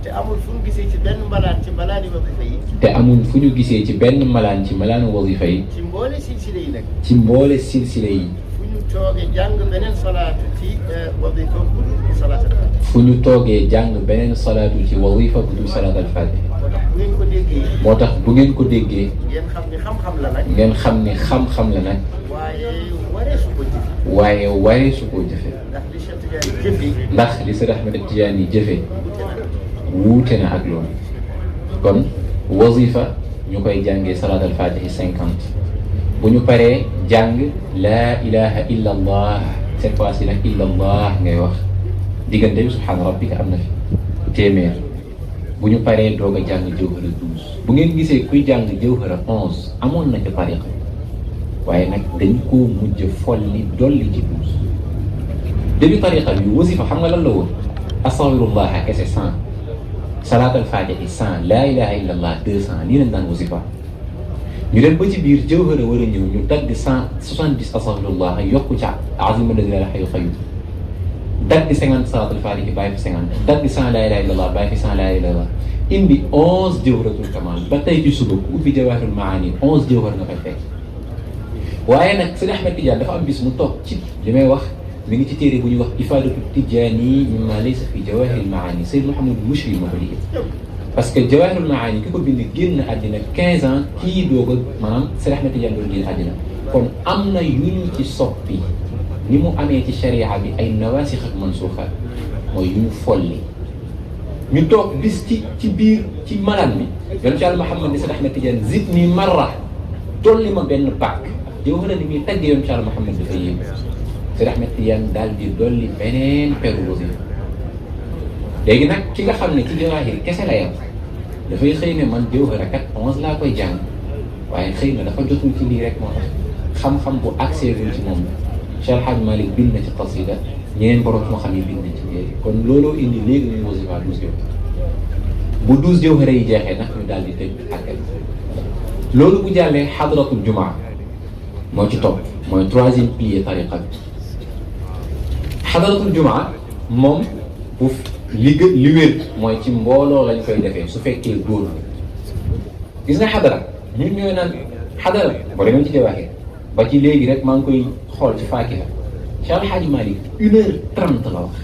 te amul fu ñu gisee ci benn mbalaan ci mbalaani wasifa yi. te amul fu ñu gisee ci benn malaan ci malaanu wasifa yi. ci mboole silsile yi nag. ci mboole silsile yi. fu ñu toogee jàng beneen salaatu ci wasifa bu dul salaatal faatiha. fu ñu toogee jàng beneen salaatu ci wasifa bu dul salaatal faatiha. moo tax bu ngeen ko déggee. moo tax bu ngeen ko déggee. ngeen xam ni xam-xam la nag. ngeen xam ni xam-xam la nag. waaye waree su ko jëfe. waaye waree su ko jëfe. ndax li Cheikh Tidiane jëfe. ndax li Seydi Ahmed Tidiane yi jëfe wuute na. wuute na ak loolu. kon wasifa ñu koy jàngee salaatal faatihi 50 bu ñu paree jàng laa ilaha illa allah cette fois ci nag illa allah ngay wax diggante bi subhaana rabbika am na fi téeméer bu ñu paree doog a jàng jawhara 12 bu ngeen gisee kuy jàng jawhara 11 amoon na ca tariqa waaye nag dañ koo mujj folli dolli ci 12 début tariqa bi wasifa xam nga lan la woon astaghfirullah kese 100 salaatal faatihi 100 laa ilaha illa allah 200 lii lañ daan wasifa ñu dem ba ci biir jawhara war a ñëw ñu dagg 170 astaghfirullah yokku ca azima la ilaha hayyu qayyum dagg 50 salaatal faatihi bàyyi fi 50 dagg 100 laa ilaha illa allah bàyyi fi 100 laa ilaha illa allah indi 11 jawharatul kamal ba tey ci suba ku ubbi jawahirul maani 11 jawhar nga fay fekk waaye nag Seydi Ahmed Tidiane dafa am bis mu toog ci li may wax mi ngi ci téere bu ñuy wax ifadatu tijaani mimma laysa fi jawahiril maani Seyd Mouhamadou Mouchri moo ko liggéey parce que jawahirul maani ki ko bind génn àddina 15 ans kii doog a maanaam Seydi Ahmed Tidiane doon génn àddina kon am na yu ñu ci soppi ni mu amee ci sharia bi ay nawaasix ak mansuuxaat mooy yu ñu folli ñu toog bis ci biir ci malaan mi yoon ci Yàlla Muhammad ni Seydi Ahmed Tidiane zidni marra dolli ma benn pàkk jawhara ni muy tagge yoon ci Yàlla Muhammad dafa yéem Seydi Ahmed Tidiane daal di dolli beneen peru wasifa léegi nag ki nga xam ne ci jawaahir kese la yam dafay xëy ne man jawhara kat 11 laa koy jàng waaye xëy na dafa jotul ci lii rek moo tax xam-xam bu accès wul ci moom Cheikh El Hadj Malick bind na ci qasida ñeneen borom moo xam ne bind nañ ci léegi kon looloo indi léegi ñuy wasifa 12 jawhara bu 12 jawhara yi jeexee nag ñu daal di tëj àggal loolu bu jàllee xadratul jumaa moo ci topp mooy 3e pilier tariqa bi xadaratul jumaa moom bu li wér mooy ci mbooloo lañ koy defee su fekkee góor gis nga xadara ñun ñooy naan xadara boo demee ci jawaahir ba ci léegi rek maa ngi koy xool ci Faakiha Cheikh El Hadj Malick 1h30 la wax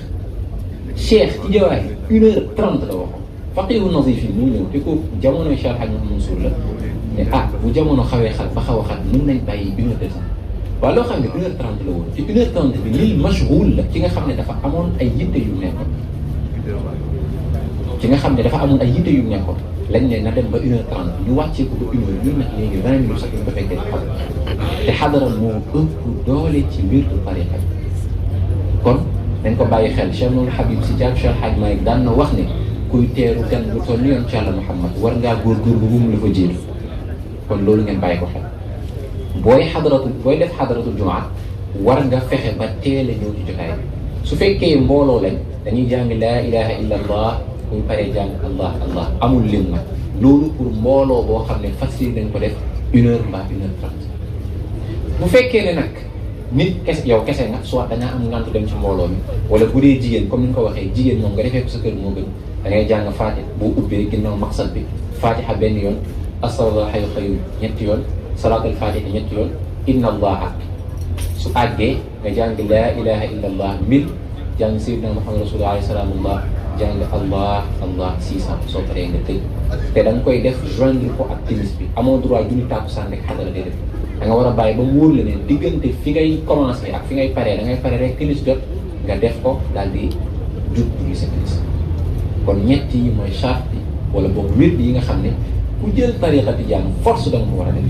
Cheikh ci jawaahir 1h30 la wax faqihu nazif yi mu ñëw te ko jamonoy Cheikh El Hadj Mansour la ne bu jamono xawee xat ba xaw a xat mën nañ bàyyi 1h30 waaw loo xam ne 1h30 la woon ci 1h30 bi lil mashghul la ci nga xam ne dafa amoon ay yitte yu nekkoon lañ ne na dem ba 1h30 ñu wàccee ko ba 1h ñun nag léegi 20 minutes sax ñu ko fekkee ci xadara te xadara moo ëpp doole ci mbirtu tariqa bi kon dañ ko bàyyi xel Cheikh Noul Habib si Diack Cheikh Hadj Malick daan na wax ne kuy teeru gan bu toll ni yoon ci Yàlla Muhammad war ngaa góorgóorlu bu mu la fa jiitu kon loolu ngeen bàyyi ko xel booy def xadaratul jumaa war nga fexe ba teel a ñëw ci jotaay su fekkee mbooloo lañ dañuy jàng laa ilaha illa allah bu ñu paree jàng allah allah amul lim nag loolu pour mbooloo boo xam ne facile nañ ko def 1h mbaa 1h30 bu fekkee ne nag nit kese yow kese nga soit da ngaa am ngant dem ci mbooloo mi wala bu dee jigéen comme ni nga ko waxee jigéen moom nga defee ko sa kër moo gën da ngay jàng faatiha boo ubbee ginnaaw maqsad bi faatiha benn yoon astaghfirullah hayyu qayyum ñetti yoon salaatul faatiha ñetti yoon inna allaha su àggee nga jàng laa ilaha illa allah 1000 jàng sayyidina muhammad rasulullah alayhi salaamullah jàng allah 600 soo paree nga tëj te da nga koy def joindre ko ak timis bi amoo droit julli tàkkusaan rek xadara day def da nga war a bàyyi ba mu wóor la ne diggante fi ngay commencé ak fi ngay paree da ngay pare rek timis jot nga def ko daal di jub julli sa timis kon ñett yi mooy charte bi wala boobu wird yi nga xam ne ku jël tariqa tijaan force da nga ko war a def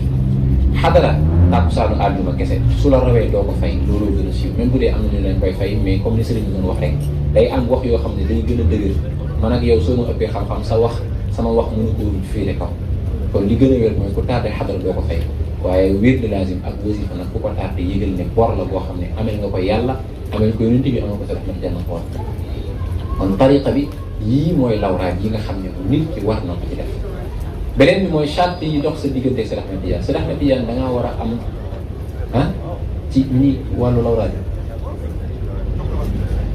xadara tàkkusaanu àjjuma kese su la rawee doo ko fay looloo gën a siiw même bu dee am na ñu leen koy fay mais comme ni sëriñ bi doon wax rek day am wax yoo xam ne day gën a dëgër man ak yow soo ma ëppee xam-xam sama wax mënu ko féete kaw kon li gën a wér mooy ku tardé xadara doo ko fay waaye wird lazim ak wasifa nag ku ko tardé yëgal ne bor la boo xam ne amel nga ko yàlla amel ko yonent bi amel ko sa rahmat janna xool kon tariqa bi yii mooy lawraat yi nga xam ne nit ki war na ko ci def beneen bi mooy charte yi dox sa diggante Seydi Ahmed Tidiane Seydi Ahmed Tidiane da ngaa war a am ci ñi wàllu lawraat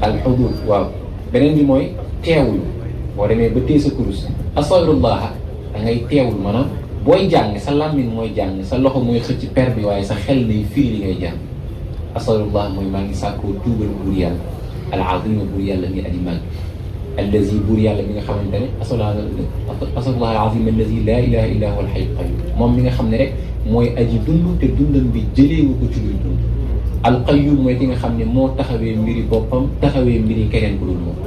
al xudur waaw beneen bi mooy teewlu boo demee ba téye sa kurus astaghfirullah da ngay teewul maanaam booy jàng sa làmmiñ mooy jàng sa loxo mooy xëcc per bi waaye sa xel day firi li ngay jàng astaghfirullah mooy maa ngi sàkkoo tuubal buur yàlla al azim buur yàlla mi aji màgg allazi buur yàlla mi nga xamante ne astaghfirullah al azim allazi laa ilaha illa huwa al hayyul qayyum moom mi nga xam ne rek mooy aji dund te dundam bi jëleewu ko ci luy dund al qayyum mooy ki nga xam ne moo taxawee mbiri boppam taxawee mbiri keneen ku dul moom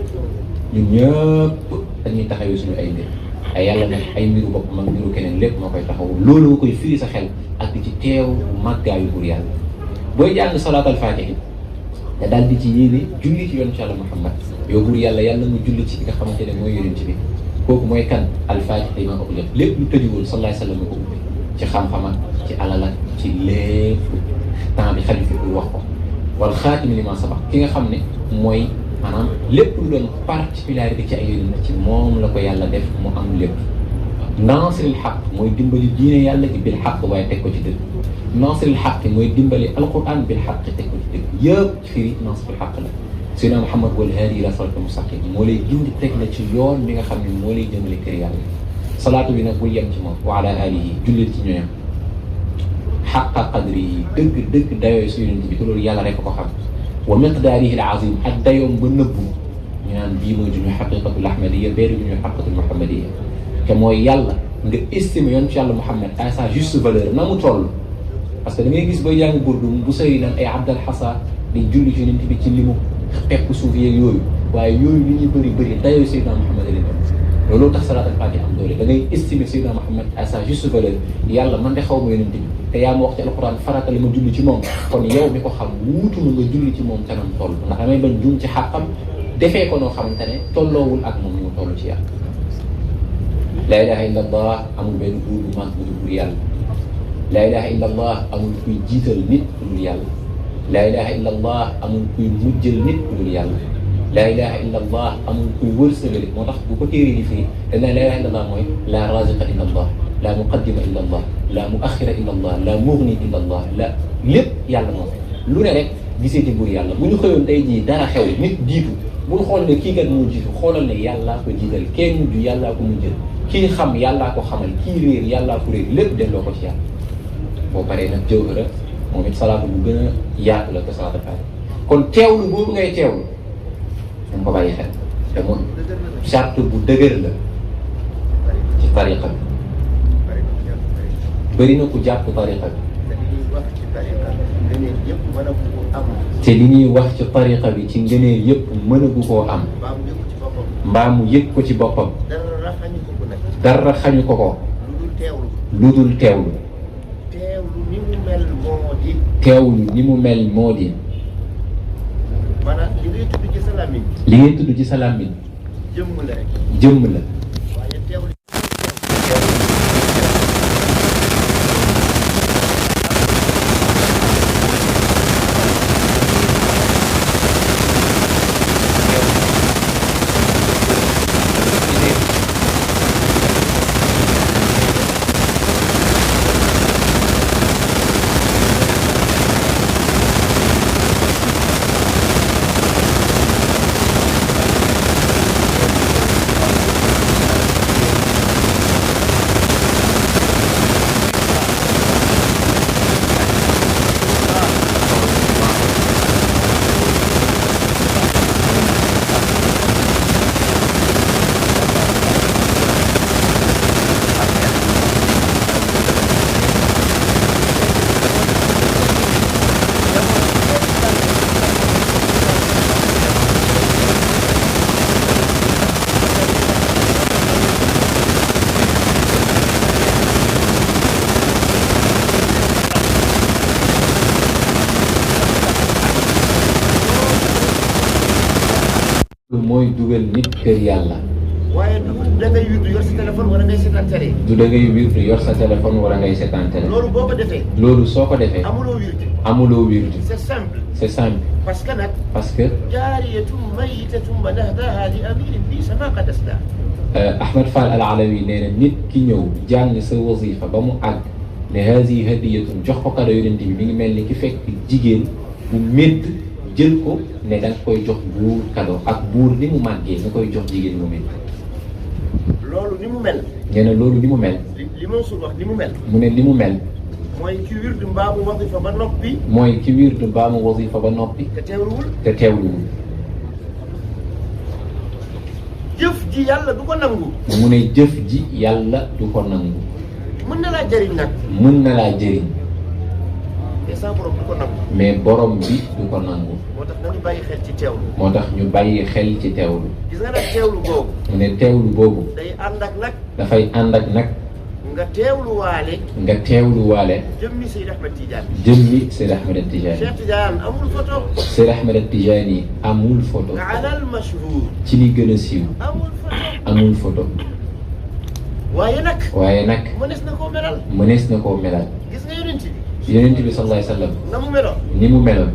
ñun ñëpp dañuy taxawee suñu ay mbir ay yàlla nag ay mbiru boppam ak mbiru keneen lépp moo koy taxawu loolu nga koy firi sa xel ak di ci teew màggaayu buur yàlla booy jàng salaatal faatihi te daal di ci yéene julli ci yonent Yàlla Muhammad yow buur yàlla yàlla mu julli ci ki nga xamante ne mooy yonent bi kooku mooy kan al-faatihi ma ko lépp lu tëjuwoon sallallahu alayhi wa sallam ko ubbi ci xam-xam ak ci alal ak ci lépp temps bi xalifa bi wax ko wal xaatimi li ma sabaq ki nga xam ne mooy maanaam lépp lu doon particularité ci ay yonent ci moom la ko yàlla def mu am lépp naasiril xaq mooy dimbali diine yàlla ci bil xaq waaye teg ko ci dëgg naasiril xaq mooy dimbali alquran bil xaq teg ko ci dëgg yëpp firi naasiril xaq la Seydina Muhammad wal haadi ila siraatal mustaqim moo lay gindi teg la ci yoon bi nga xam ne moo lay jëmale kër yàlla salaatu bi nag bul yem ci moom wa ala alihi jullit ci ñoom xaqa qadri yi dëgg dayoo su yonent bi te loolu yàlla rek ko xam wa miqdaarihi al-azim ak dayoom ba nëbbu ñu naan bii mooy duñu xaqiqatul ahmadiyya bee duñu xaqiqatul muhammadiyya te mooy yàlla nga estimé yoon ci yàlla Muhammad à sa juste valeur na mu toll parce que da ngay gis bay jàng burdu bu sëy naan ay abdal xasa di julli ci yonent bi ci limu pepp suuf yeeg yooyu waaye yooyu li ñuy bëri dayoo Seydina Muhammad leen looloo tax salaatul faatiha am doole da ngay estimé Seydina Muhammad à sa juste valeur yàlla man de xaw ma yonent bi te yaa ma wax ci alquran farata li ma julli ci moom kon yow mi ko xam wuutu na nga julli ci moom kanam toll ndax damay bañ juum ci xàqam defee ko noo xamante ne tolloowul ak moom ni mu toll ci yàlla laa ilaha illa allah amul benn buur bu mag bu dul yàlla laa ilaha illa allah amul kuy jiital nit ku dul yàlla laa ilaha illa allah amul kuy mujjal nit ku dul yàlla laa ilaha illa allah amul kuy wërsëgale moo tax bu ko téere di firi dana laa ilaha illa allah mooy laa raziqa illa allah laa muqaddima illa allah laa muaxira illa allah laa mugni illa allah la lépp yàlla moom lu ne rek gisee ci buur yàlla bu ñu xëyoon tey jii dara xew nit jiitu bul xool ne kii kat moo jiitu xoolal ne yàllaa ko jiital kee mujj yàllaa ko mujjal kii xam yàllaa ko xamal kii réer yàllaa ko réer lépp delloo ko ci yàlla boo paree nag jawhara moom it salaatu bu gën a yaatu la ko salaatu faatiha kon teewlu boobu ngay teewlu dañ ko bàyyi xel te moom charte bu dëgër la ci tariqa bi bëri na ku jàpp tariqa bi te li ñuy wax ci tariqa bi ci ngëneel yëpp mënagu koo am mbaa mu yëg ko ci boppam dara xañu ko ko lu dul teewlu teewlu ni mu mel moo di maanaam li ngay tudd ci sa làmmiñ li ngay tudd ci sa làmmiñ jëmm la rek jëmm la waaye teewlu mooy dugal nit kër yàlla. waaye du da ngay wirdu yor sa téléphone wala ngay seetaan télé. du da ngay wirdu yor sa téléphone wala ngay seetaan télé. loolu boo ko defee. loolu soo ko defee. amuloo wirdu. amuloo wirdu. c'est simple. c'est simple. parce que nag. parce que. jaariyatum mayyitatun banahdaha li amirin bi sama qadasta. Ahmed Fall al Alawi nee na nit ki ñëw jàng sa wasifa ba mu àgg ne haadihi hadiyatun jox ko kado yonent bi mi ngi mel ni ki fekk jigéen bu médd jël ko ne da nga koy jox buur kado ak buur ni mu màggee nga koy jox jigéen mu médd loolu ni mu mel. nee na loolu ni mu mel. li Mansour wax ni mu mel. mu ne li mu mel. mooy ki wirdu mbaa mu wasifa ba noppi. mooy ki wirdu mbaa mu wasifa ba noppi. te teewluwul. te teewluwul. jëf ji yàlla du ko nangu. mu ne jëf ji yàlla du ko nangu. mën na laa jëriñ nag. mën na laa jëriñ. te sa borom du ko nangu. mais borom bi du ko nangu. moo tax nañu bàyyi xel ci teewlu. moo tax ñu bàyyi xel ci teewlu. gis nga nag teewlu boobu. mu ne teewlu boobu. day ànd ak nag. dafay ànd ak nag. nga teewluwaale. nga teewluwaale. jëmmi Seyd Ahmed Tidiane. jëmmi Seyd Ahmed Tidiane. Cheikh Tidiane amul photo. Seyd Ahmed Tidiane amul photo. alal mashhur. ci li gën a siiw. amul photo. amul photo. waaye nag. waaye nag. mënees na koo melal. mënees na koo melal. gis nga yonent bi. yonent bi sallallahu alayhi wa sallam. na mu meloon. ni mu meloon.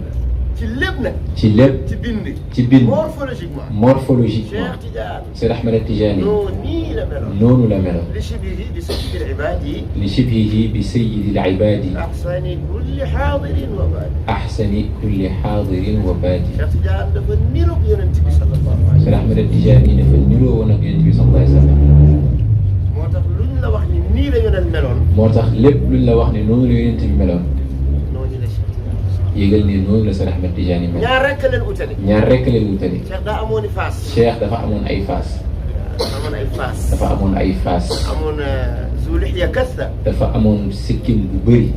ci lépp nag. ci lépp. ci bind. ci bind. morphologiquement. morphologiquement. Cheikh Tidiane. Seyd Ahmed Tidiane. nii la meloon. noonu la meloon. li shibihi bi sayyidil ibaadi. li shibhihi bi sayyidil ibaadi. ahsani kulli haadirin wa baadi. ahsani kulli haadirin wa baadi. Cheikh Tidiane dafa niroog yonent bi sallallahu alayhi wa Seyd sallam. Ahmed Tidiane dafa niroo woon ak yonent bi sallallahu alayhi wa sallam. moo tax luñ la wax ni nii la yonent meloon. moo tax lépp luñ la wax ne noonu la yonent bi meloon. noonu la Cheikh Tidiane. yégal ne noonu la Seyd Ahmed Tidiane meloon. ñaar rekk leen utale. ñaar rekk leen wutale. Cheikh daa amoon i faas. Cheikh dafa amoon ay faas. amoon ay faas. dafa amoon ay faas. amoon zu lixya kassa. dafa amoon sikkim bu bëri.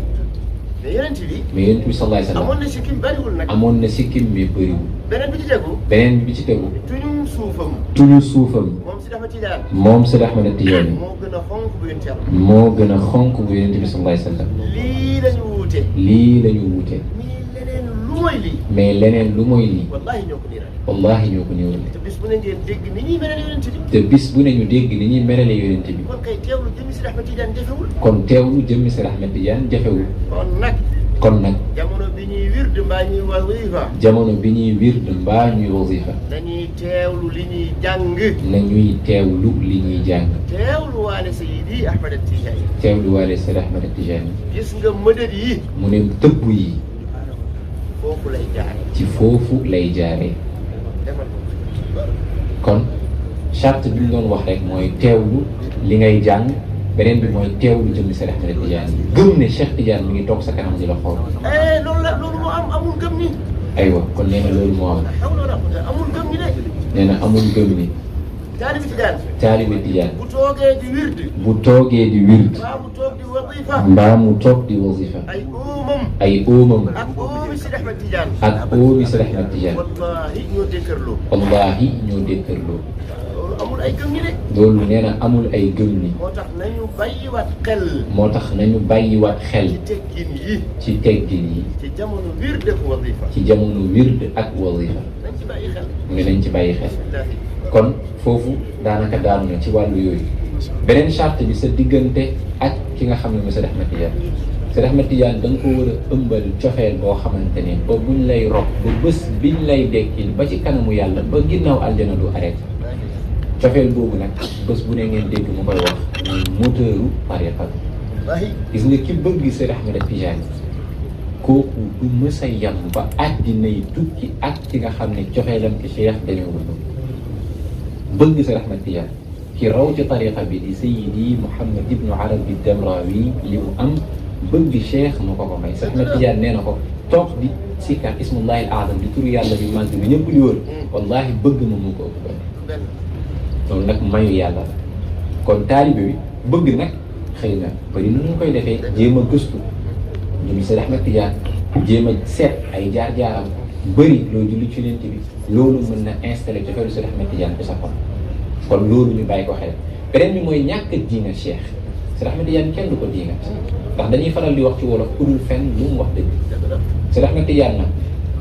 mais yonent bi. mais yonent bi sallallahu alayhi wa sallam amoon na sikkim bariwul nag. amoon na sikkim mais bëriwul. beneen bi ci tegu. beneen bi ci tegu. tuñu suufam. tuñu suufam. moom si dafa Tidiane. moom Seyd Ahmed Tidiane. moo gën a xonk bu yonent yàlla. moo gën a xonk bu yonent bi sallallahu alayhi wa sallam. lii lañu wuute. lii la ñu wuute. mais leneen lu mooy lii. mais leneen lu mooy lii. wallahi ñoo ko niirale. wallahi ñoo ko ñëwal. te bis bu ne ngeen dégg ni ñuy melale yonent bi. te bis bu ne ñu dégg ni ñuy melale yonent bi. kon kay teewlu jëmmi si Ahmed Tidiane jafewul. kon teewlu jëmmi Seyd Ahmed Tidiane jafewul. kon nag jamono bi ñuy wird mbaa ñuy wasifa. jamono bi ñuy wird mbaa ñuy wasifa. dañuy teewlu li ñuy jàng. nañuy teewlu li ñuy jàng. teewlu waale Seydi Ahmed Tidiane. teewlu waale Seyd Ahmed Tidiane. gis nga mëdët yi. mu ne tëbb yi. foofu lay jaaree. ci foofu lay jaaree. demal ko. kon charte bi ñu doon wax rek mooy teewlu li ngay jàng. beneen bi mooy teewlu jëmmi Seyd Ahmed Tidiane. gëm ne Cheikh Tidiane mi ngi toog sa kanam di la xool. loolu moo am amul gëm ni. aywa kon nee na loolu moo am. amul gëm ni de. nee na amul gëm ni. taalibe Tidiane. taalibe Tidiane. bu toogee di wird. bu toogee di wird. mbaa mu toog di wasifa. mbaa mu toog di wasifa. ay oomam. ay oomam. ak oomi Seyd Ahmed Tidiane. ak oomi Seyd Ahmed Tidiane. wallahi ñoo dékkarloo. wallahi ñoo dékkarloo. loolu amul ay gëm ni de. loolu nee na amul ay gëm ni. moo tax nañu bàyyiwaat xel. moo tax nañu bàyyiwaat xel. ci teggin yi. ci teggin yi. ci jamono wird ak wasifa. ci jamono wird ak wasifa. nañ ci bàyyi xel. mu ne nañ ci bàyyi xel. wallaahi. kon foofu daanaka daanu na ci wàllu yooyu. beneen charte bi sa diggante ak ki nga xam ne mooy Seyd Ahmed Tidiane. Seyd Ahmed Tidiane da nga ko war a ëmbal cofeel boo xamante ne ba buñ lay rob ba bés biñ lay dekkil ba ci kanamu yàlla ba ginnaaw aljana du arrêté. cofeel boobu nag bés bu ne ngeen dégg mu koy wax mooy moteuru tariqa bi. wallaahi. gis nga ki bëgg Seyd Ahmed Tidiane kooku du mës a yam ba àddina yi tukki ak ki nga xam ne cofeelam ci Cheikh demeewul bëgg Seyd Ahmed Tidiane ki raw ci tariqa bi di Sayyidi Mouhamed Ibnu Arabi Damrawi li mu am bëgg Cheikh moo ko may. Seyd Ahmed Tidiane nee na ko toog di sikkar ismullahi al azam di turu yàlla bi màgg bi ñëpp di wër wallahi bëgg ma mu ko ëpp doole. loolu nag mayu yàlla la. kon taalibe bi bëgg nag xëy na bëri na ñu koy defee jéem a gëstu ñu Seyd Ahmed Tidiane jéem a seet ay jaar-jaaram bëri loo julli ci Yonent bi loolu mën na installé ci xelu Seyd Ahmed Tidiane ci sa xol. kon loolu ñu bàyyi ko xel. beneen bi mooy ñàkk a diinga Cheikh Seyd Ahmed Tidiane kenn du ko diinga ndax dañuy faral di wax ci wolof ku dul fenn lu mu wax dëgg. Seyd Ahmed Tidiane nag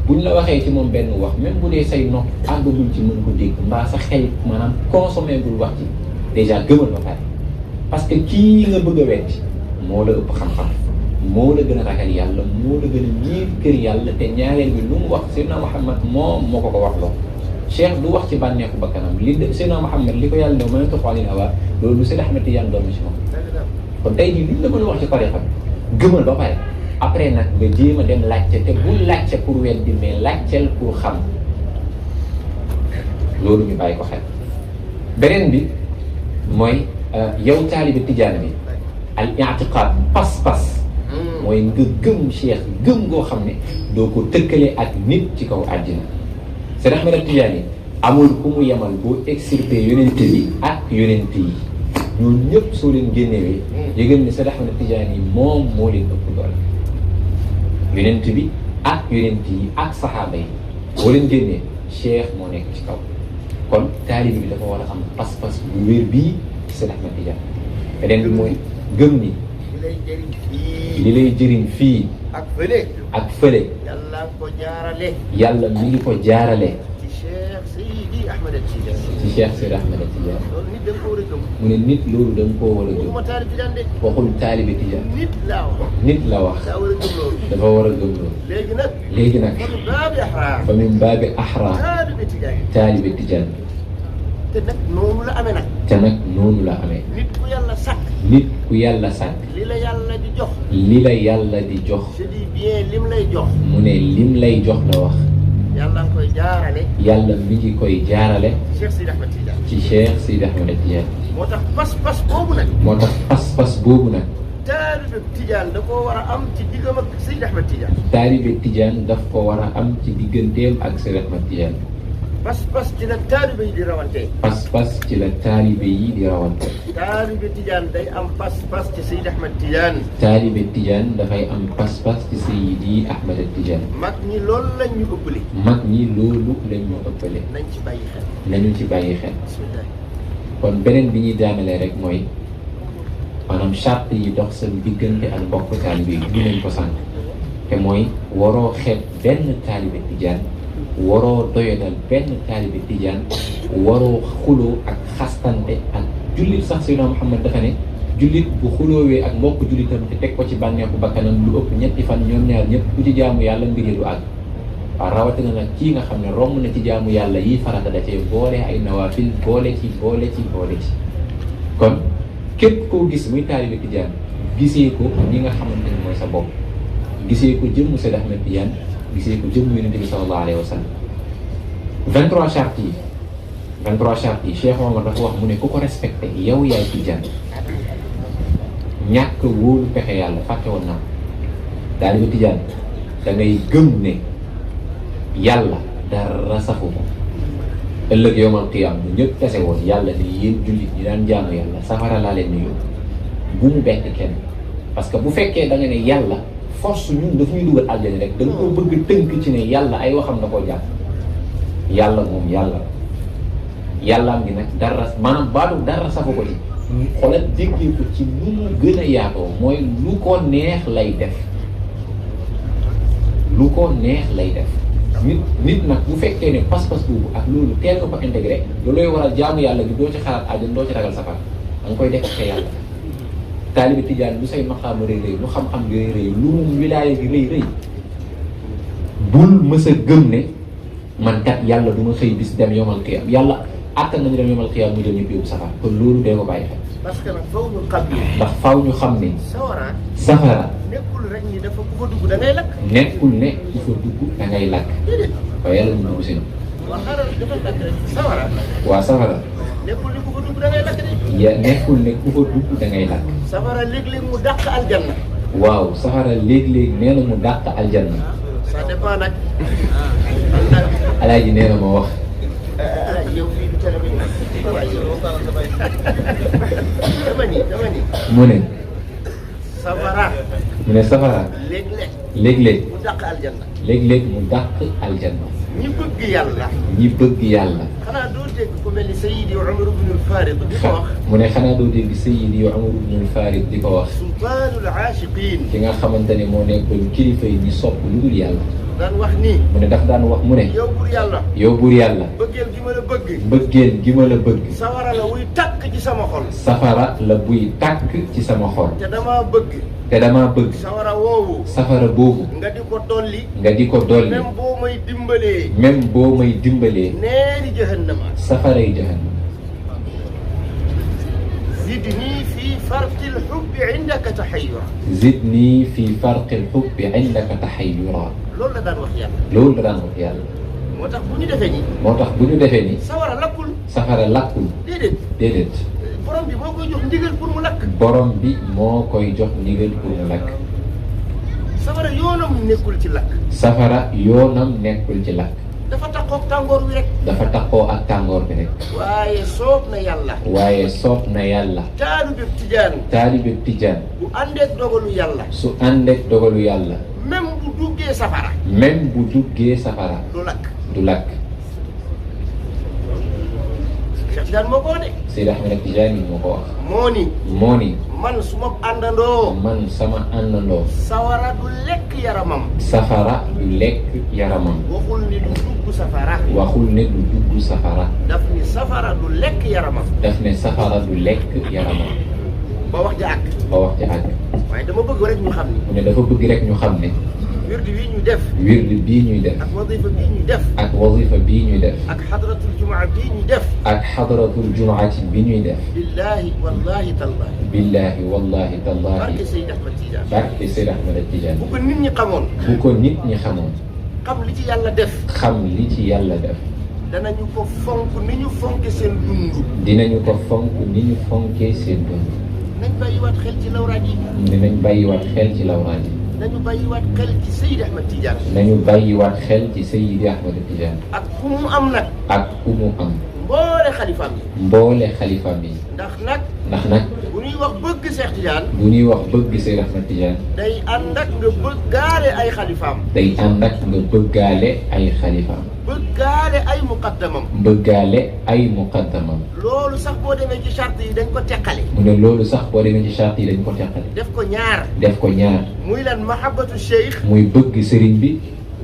buñ la waxee ci moom benn wax même bu dee say nopp àggagul ci mën ko dégg mbaa sa xel maanaam consommé bul wax ci déjà gëmal ba pare. parce que kii nga bëgg a wetti moo la ëpp xam-xam moo la gën a ragal yàlla moo la gën a miir kër yàlla te ñaareel bi lu mu wax Seydina Muhammad moo ko wax loo. Cheikh du wax ci bànneexu bakkanam li Seydina Muhammad li ko yàlla ne ma ne ko xooli na waa loolu Seyd Ahmed Tidiane doon na ci moom. kon tey jii liñ la mën a wax ci tariqa bi gëmal ba pare après nag nga jéem a dem laajte te bul laajte pour weddi mais laajteel pour xam loolu ñu bàyyi ko xel. beneen bi mooy yow taalibe tijaan bi al i'tiqaad pas-pas mooy nga gëm cheikh gëm goo xam ne doo ko tëkkale ak nit ci kaw àddina Seydi Ahmad Tijaani amul ku mu yemal boo extirpé yonent bi ak yonent yi ñoom ñëpp soo leen génnewee yëgal ne Seydi Ahmad Tijaani moom moo leen ëpp doole yonent bi ak yonent yi ak saxaaba yi boo leen génnee cheikh moo nekk ci kaw kon taalibe bi dafa war a am pas-pas bu wér bii Seydi Ahmad Tijaani beneen bi mooy gëm ni li lay jëriñ fii ak fële yàlla mi ngi ko jaarale ci Cheikh Seydi Ahmad Tijaani mu ne nit loolu da nga koo war a gëm waxul taalibe Tijaan nit la wax dafa war a gëm loolu léegi nag fa min baabi ahraa taalibe Tijaan te nag noonu la amee nag. te nag noonu la amee. nit ku yàlla sàkk. nit ku yàlla sàkk. li la yàlla di jox. li la yàlla di jox. je dis bien lim lay jox. mu ne lim lay jox la wax. yàlla nga koy jaarale. yàlla mi ngi koy jaarale. ci Cheikh Seydi Ahmad Tidiane. ci Cheikh Seydi Ahmad Tidiane. moo tax pas-pas boobu nag. moo tax pas-pas boobu nag. taalibe Tidiane da koo war a am ci diggam ak Seydi Ahmad Tidiane. taalibe Tidiane daf ko war a am ci digganteem ak Seydi Ahmad Tidiane. pas-pas ci la taalibe yi di rawante. pas-pas ci la taalibe yi di rawante. taalibe Tidiane day am pas-pas ci Seydi Ahmad Tidiane. taalibe Tidiane dafay am pas-pas ci Seydi Ahmad Tidiane. mag ñi loolu lañ ñu ëppale. mag ñi loolu lañ ñu ëppale. nañ ci bàyyi xel. nañu ci bàyyi xel. bismillah. kon beneen bi ñuy daanalee rek mooy maanaam charte yi dox seen diggante ak mbokk taalibe yi du nañ ko sànq te mooy waroo xeeb benn taalibe Tidiane. waroo doyadal benn taalibe Tijaan waroo xuloo ak xastante ak jullit sax Seydina Muhammad dafa ne jullit bu xuloowee ak mbokk jullitam te teg ko ci bànneexu bakkanam lu ëpp ñetti fan ñoom ñaar ñëpp ku ci jaamu yàlla mbir yi du àgg waaw rawatina nag kii nga xam ne romb na ci jaamu yàlla yi farata da cee boole ay nawaafil boole ci kon képp koo gis muy taalibe Tijaan gisee ko ñi nga xamante ne mooy sa bopp gisee ko jëmm Seydi Ahmad Tijaan gisee ko jëm Yonent bi sallallahu alayhi wa sallam 23 chartes yi Cheikh Omar dafa wax mu ne ku ko respecté yow yaay Tijaan ñàkk wóolu pexe yàlla fàtte woon naa daal di Tijaan da ngay gëm ne yàlla dara safu ko ëllëg yawmal qiyaam bu ñëpp tase woon yàlla ne yéen jullit ñi daan jaamu yàlla safara laa leen nuyu bu mu bett kenn parce que bu fekkee da nga ne yàlla force ñun daf ñuy dugal aljana rek da nga koo bëgg tënk ci ne yàlla ay waxam da koo jàpp yàlla moom yàllaam gi nag dara maanaam baatu dara safu ko ci xoolal déggee ko ci nu mu gën a yaatoo mooy lu ko neex lay def nit nag bu fekkee ne pas-pas boobu ak loolu teel nga ko intégré loolooy waral jaamu yàlla gi doo ci xalaat aljana doo ci ragal safara da nga koy def ak yàlla taalibe Tijaan lu say maqaama rëy rëy lu xam-xam gi rëy rëy lu mu wilaaya gi rëy rëy bul mës a gëm ne man kat yàlla du ma xëy bis dem yomal qiyaam yàlla àttan nañu dem yomal qiyaam mu jël ñëpp yóbbu safara kon loolu dee ko bàyyi xel. parce que nag faw ñu xam ni. ndax faw ñu xam ne. safara. nekkul rek ni dafa ku fa dugg da ngay lakk. nekkul ne ku fa dugg da ngay lakk. déedéet. waaye yàlla mu dugg si na. waaw xaaral dafa lakk rek safara. waa safara. nekkul ni ku fa dugg da ngay lakk de. nekkul ne ku fa dugg da ngay lakk. safara léeg-léeg mu dàq aljanna. waaw safara léeg-léeg nee na mu dàq aljanna. ça dépend nag. alaaji nee na ma wax. yow fii du tere bi waaye yow dama ni. mu ne. safara. mu ne safara. léeg-léeg. mu dàq aljanna. léeg-léeg mu dàq aljanna. ñi bëgg yàlla. ñi bëgg yàlla. xanaa doo dégg ku mel ni Sayyidi Umar ibn al-Farid di ko wax. mu ne xanaa doo dégg Sayyidi Umar ibn al-Farid di ko wax. sultaanul aashiqiin. ki nga xamante ne moo nekkoon kilifa yi ñi sopp lu dul yàlla. daan wax nii. mu ne daf daan wax mu ne. yow buur yàlla. yow buur yàlla. bëggeel gi ma la bëgg. bëggeel gi ma la bëgg. safara la wuy tàkk ci sama xol. safara la buy tàkk ci sama xol. te damaa bëgg. safara woowu. safara boobu. nga di ko dolli. même boo may dimbalee. neeri jahannama. safaray jahannama. zidni fi farqil hubbi indaka tahayyura. zidni fi farqil hubbi indaka tahayyura. loolu la daan wax yàlla. moo tax bu ñu defee nii. safara lakkul. déedéet. borom bi moo koy jox ndigal pour mu lakk. borom bi moo koy jox ndigal pour mu lakk. safara yoonam nekkul ci lakk. safara yoonam nekkul ci lakk. dafa takkoo ak tàngoor wi rek. dafa takkoo ak tàngoor bi rek. waaye soob na yàlla. waaye soob na yàlla. taalibe tijaan. taalibe tijaan. bu àndeek dogalu yàlla. su àndeek dogalu yàlla. même bu duggee safara. même bu duggee safara. du lakk. du lakk. Cheikh Tidiane moo ko wax de. Seydi Ahmed Tidiane moo ko wax. moo ni. man suma àndandoo. man sama àndandoo. sawara du lekk yaramam. safara du lekk yaramam. waxul ni du dugg safara. waxul ne du dugg safara. daf ni safara du lekk yaramam. daf ne safara du lekk yaramam. ba wax ja àgg. ba wax ja àgg. waaye dama bëgg rek ñu xam ni. mu ne dafa bëgg rek ñu xam ne. wirdi bii ñuy def. wirdi bii ñuy def. ak wadifa bii ñuy def. ak wadifa bii ñuy def. ak xadratul jumaa bii ñuy def. ak xadratul jumaati bi ñuy def. billahi wallahi tallahi. billahi wallahi tallahi. barke Seydi Ahmed Tidiane. barke Seydi Ahmed Tidiane. bu ko nit ñi xamoon. bu ko nit ñi xamoon. xam li ci yàlla def. xam li ci yàlla def. danañu ko fonk ni ñu fonke seen dund. dinañu ko fonk ni ñu fonkee seen dund. nañ bàyyiwaat xel ci lawraat yi. dinañ bàyyiwaat xel ci lawraat yi. nañu bàyyiwaat xel ci Seydi Ahmed Tidiane. nañu bàyyiwaat xel ci Seydi Ahmed Tidiane. ak ku mu am nag. ak ku mu am. mboole xalifaam yi. mboole xalifaam yi. ndax nag. bu ñuy wax bëgg Cheikh Tidiane. bu ñuy wax bëgg Seydi Ahmed Tidiane. day ànd ak nga bëggaale ay xalifaam. day ànd ak nga bëggaale ay xalifaam. bëggaale ay muqaddamam. bëggaale ay muqaddamam. loolu sax boo demee ci charte yi dañ ko teqale. mu ne loolu sax boo demee ci charte yi dañ ko teqale. def ko ñaar. def ko ñaar. muy lan mahabbatu cheikh. muy bëgg sëriñ bi.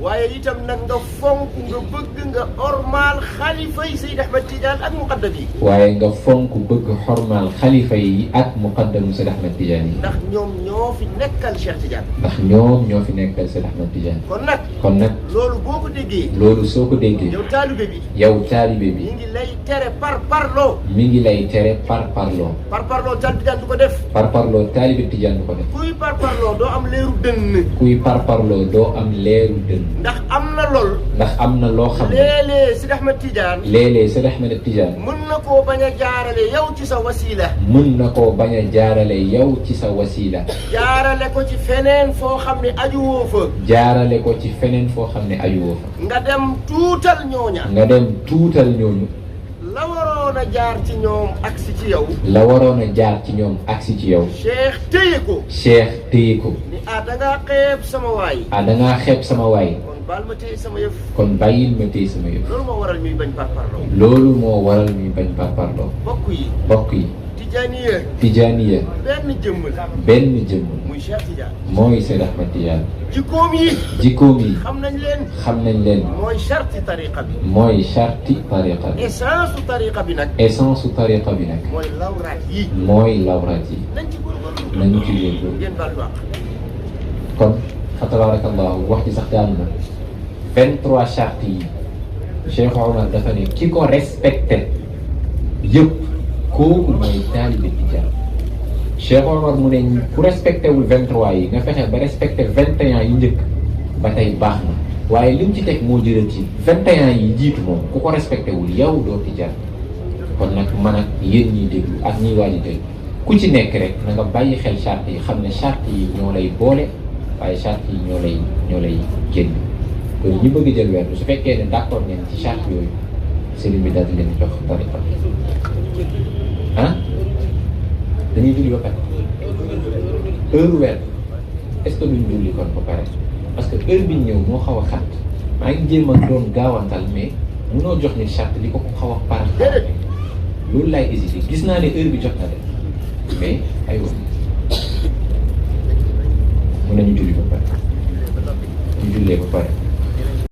waaye itam nag nga fonk nga bëgg nga ormaal xalifa yi Seydi Ahmed Tidiane ak muqaddam yi. waaye nga fonk bëgg xormaal xalifa yi ak muqaddamu Seydi Ahmed Tidiane yi. ndax ñoom ñoo fi nekkal Cheikh Tidiane. ndax ñoom ñoo fi nekkal Seydi Ahmed Tidiane. kon nag. loolu boo ko déggee. loolu soo ko déggee. yow taalibe bi. yow taalibe bi. mi ngi lay tere par parloo. mi ngi lay tere par parloo. par parloo taalibe Tidiane du ko def. par parloo taalibe Tidiane du ko def. kuy par parloo doo am leeru dënn. kuy par parloo doo am leeru dënn. ndax am na lool. ndax am na loo xam ne. léeg-léeg Seydi Ahmed Tidiane. léeg-léeg Seydi Ahmed Tidiane. mën na koo bañ a jaarale yow ci sa wasila. mën na koo bañ a jaarale yow ci sa wasila. jaarale ko ci feneen foo xam ne ajuwoo fa. jaarale ko ci feneen foo xam ne ajuwoo fa. nga dem tuutal ñooña. nga dem tuutal ñooñu. la waroon a jaar ci ñoom agsi ci yow. la waroon a jaar ci ñoom agsi ci yow. Cheikh téye ko. Cheikh téye ko. ni da ngaa xeeb sama waay. da ngaa xeeb sama waay. kon baal ma téye sama yëf. kon bàyyil ma téye sama yëf. loolu moo waral ñuy bañ parparloo. loolu moo waral ñuy bañ parparloo. bokk yi. bokk yi. Tijaaniya. Tijaaniya. benn jëmm la. benn jëmm. muy Cheikh Tidiane. mooy Seydi Ahmed Tidiane. jikkoom yi. jikkoom yi. xam nañ leen. xam nañ leen. mooy charti tariqa bi. mooy charti tariqa bi. essence su tariqa bi nag. essence su tariqa bi nag. mooy lawraat yi. mooy lawraat yi. nañ ci góorgóorlu. nañu ci góorgóorlu. ngeen baal wax. kon fa tabarakallahu wax ci sax daanu na 23 chartes yi Cheikh Omar dafa ne ki ko respecté yëpp kooku mooy taalibe Tijaan. Cheikh Omar mu ne ku respecté wul 23 yi nga fexe ba respecté 21 yi njëkk ba tey baax na waaye lim ci teg moo jëral ci 21 yi jiitu moom ku ko respecté wul yow doo Tijaan. kon nag man ak yéen ñiy déglu ak ñiy waaj a déglu ku ci nekk rek na nga bàyyi xel charte yi xam ne charte yi ñoo lay boole waaye charte yi ñoo lay génn. kon ñi bëgg jël weer su fekkee ne d'accord ngeen ci charte yooyu sëriñ bi daal di leen jox tariqa dañuy julli ba pare heure weer est-ce que duñ julli kon ba pare parce que heure bi ñëw moo xaw a xat maa ngi jéem a doon gaawantal mais munoo jox ni charte li ko xaw a par loolu laay hésité gis naa ne heure bi jot na de mais aywa mun nañu julli ba pare ñu jullee ba pare